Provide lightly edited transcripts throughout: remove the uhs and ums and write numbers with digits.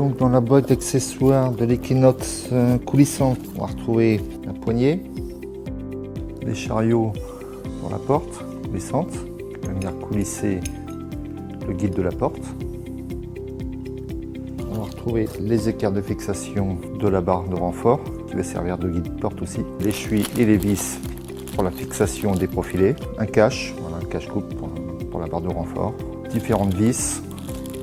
Donc dans la boîte d'accessoires de l'Equinox coulissant, on va retrouver la poignée, les chariots pour la porte coulissante, qui va venir coulisser le guide de la porte. On va retrouver les équerres de fixation de la barre de renfort, qui va servir de guide porte aussi, l'échui et les vis pour la fixation des profilés, un cache, voilà, un cache-coupe pour la barre de renfort, différentes vis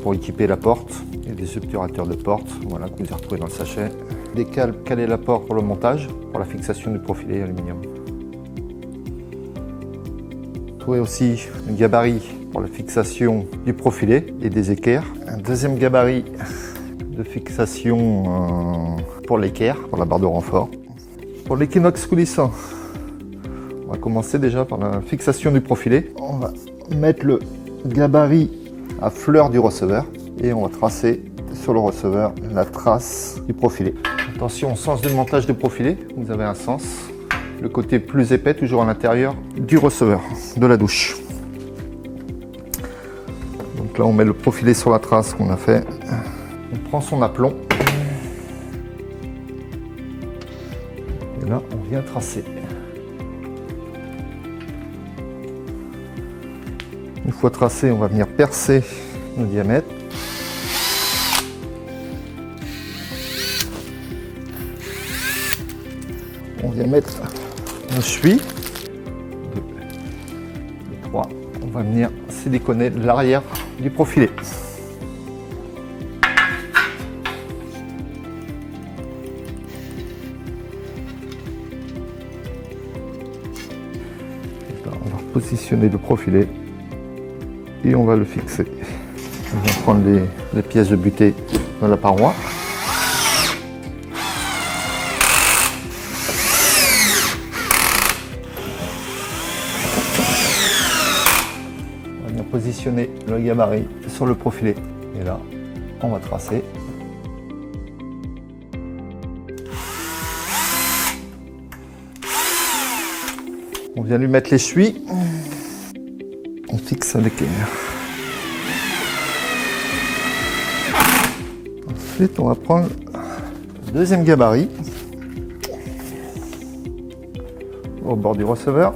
pour équiper la porte et des obturateurs de porte, voilà, que vous avez retrouvés dans le sachet, des cales caler la porte pour le montage, pour la fixation du profilé aluminium. Vous trouvez aussi un gabarit pour la fixation du profilé et des équerres, un deuxième gabarit de fixation pour l'équerre, pour la barre de renfort. Pour l'Equinox coulissant, on va commencer déjà par la fixation du profilé. On va mettre le gabarit à fleur du receveur et on va tracer sur le receveur la trace du profilé. Attention au sens du montage du profilé, vous avez un sens. Le côté plus épais toujours à l'intérieur du receveur, de la douche. Donc là on met le profilé sur la trace qu'on a fait. On prend son aplomb. Et là on vient tracer. Une fois tracé, on va venir percer le diamètre. On vient mettre un suie. 2, 3. On va venir siliconer l'arrière du profilé. Là, on va positionner le profilé. Et on va le fixer. On va prendre les pièces de butée dans la paroi. On va venir positionner le gabarit sur le profilé. Et là, on va tracer. On vient lui mettre l'échui. On fixe l'équerre. Ensuite, on va prendre le deuxième gabarit au bord du receveur.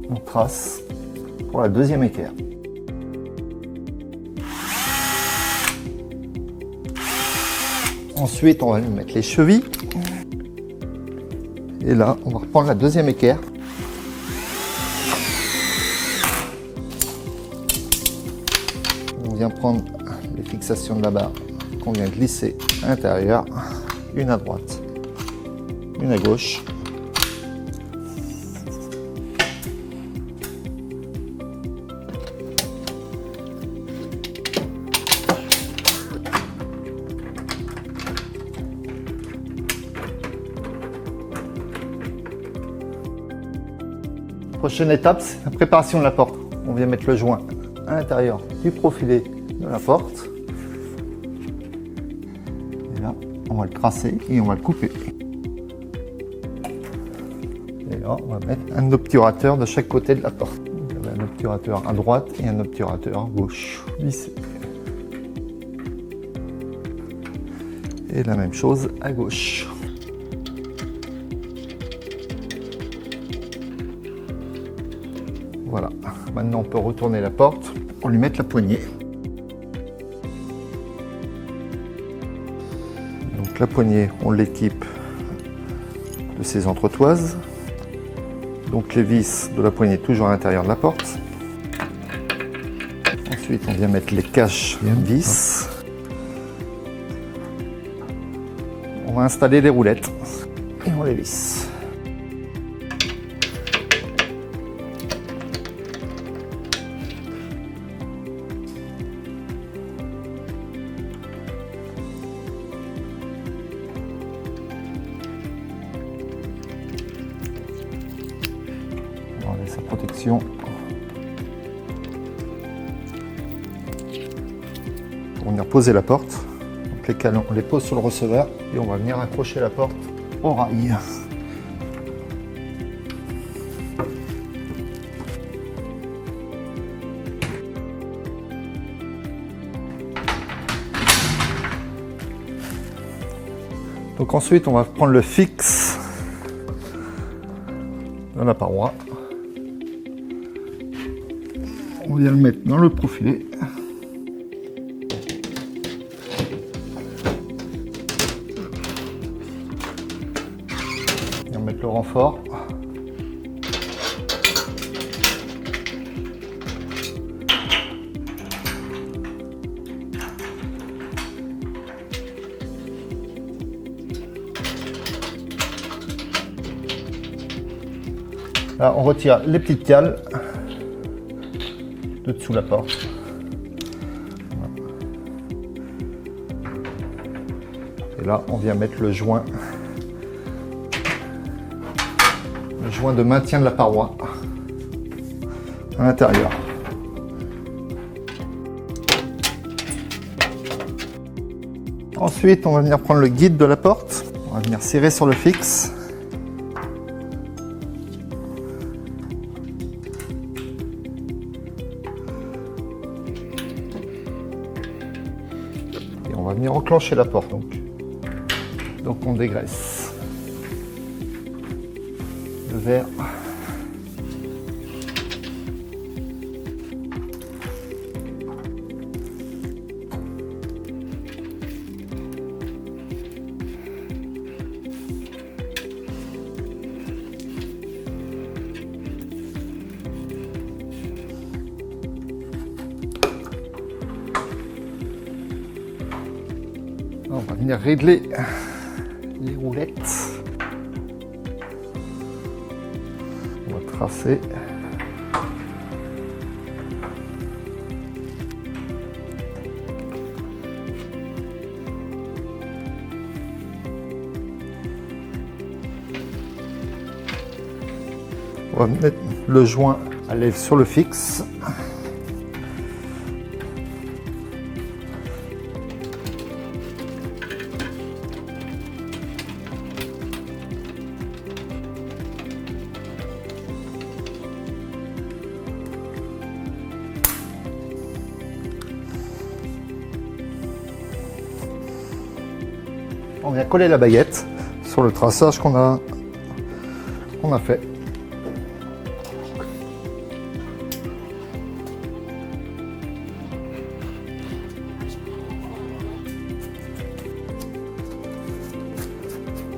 On trace pour la deuxième équerre. Ensuite, on va lui mettre les chevilles. Et là, on va reprendre la deuxième équerre. On vient prendre les fixations de la barre qu'on vient glisser à l'intérieur, une à droite, une à gauche. Prochaine étape, c'est la préparation de la porte. On vient mettre le joint à l'intérieur du profilé de la porte. Et là, on va le tracer et on va le couper. Et là, on va mettre un obturateur de chaque côté de la porte. Vous avez un obturateur à droite et un obturateur à gauche. Vissé. Et la même chose à gauche. Voilà, maintenant on peut retourner la porte pour lui mettre la poignée. Donc la poignée, on l'équipe de ces entretoises. Donc les vis de la poignée toujours à l'intérieur de la porte. Ensuite on vient mettre les caches vis. On va installer les roulettes et on les visse. On enlève sa protection. On va venir poser la porte. Donc les cales, on les pose sur le receveur et on va venir accrocher la porte au rail. Donc ensuite, on va prendre le fixe dans la paroi. On vient le mettre dans le profilé. On va mettre le renfort. Là, on retire les petites cales de dessous la porte. Et là, on vient mettre le joint de maintien de la paroi à l'intérieur. Ensuite, on va venir prendre le guide de la porte. On va venir serrer sur le fixe. Et on va venir enclencher la porte. Donc on dégraisse le verre. On va venir régler les roulettes. On va tracer. On va mettre le joint à lèvres sur le fixe. On vient coller la baguette sur le traçage qu'on a fait.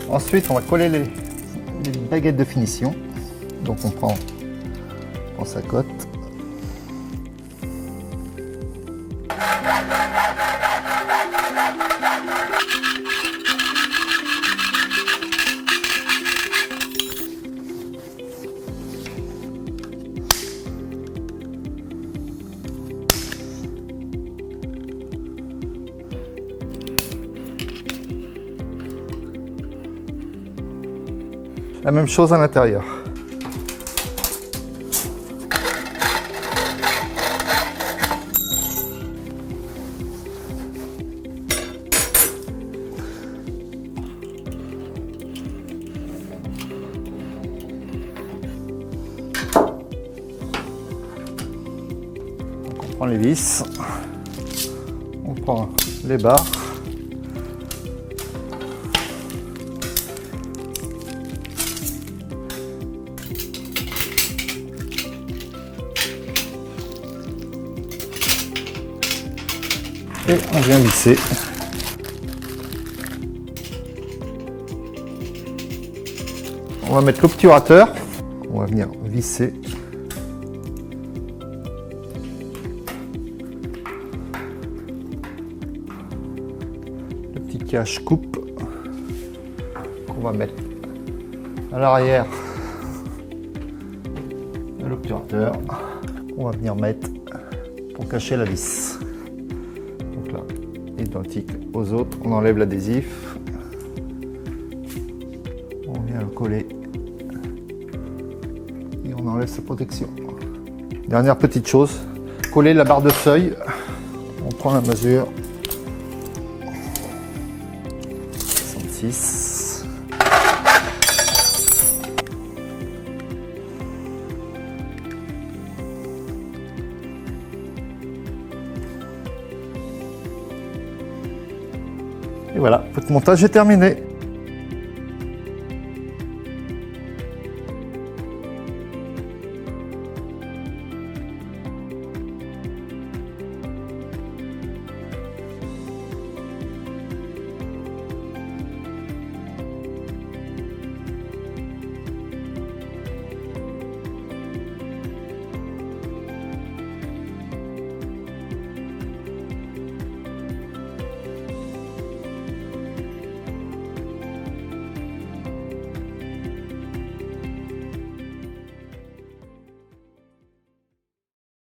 Ensuite, on va coller les baguettes de finition. Donc on prend sa cote. La même chose à l'intérieur. Donc on prend les vis, on prend les barres. Et on vient visser. On va mettre l'obturateur. On va venir visser. Le petit cache coupe qu'on va mettre à l'arrière de l'obturateur. On va venir mettre pour cacher la vis. Donc là, identique aux autres, on enlève l'adhésif, on vient le coller et on enlève sa protection. Dernière petite chose, coller la barre de seuil. On prend la mesure 66. Et voilà, votre montage est terminé.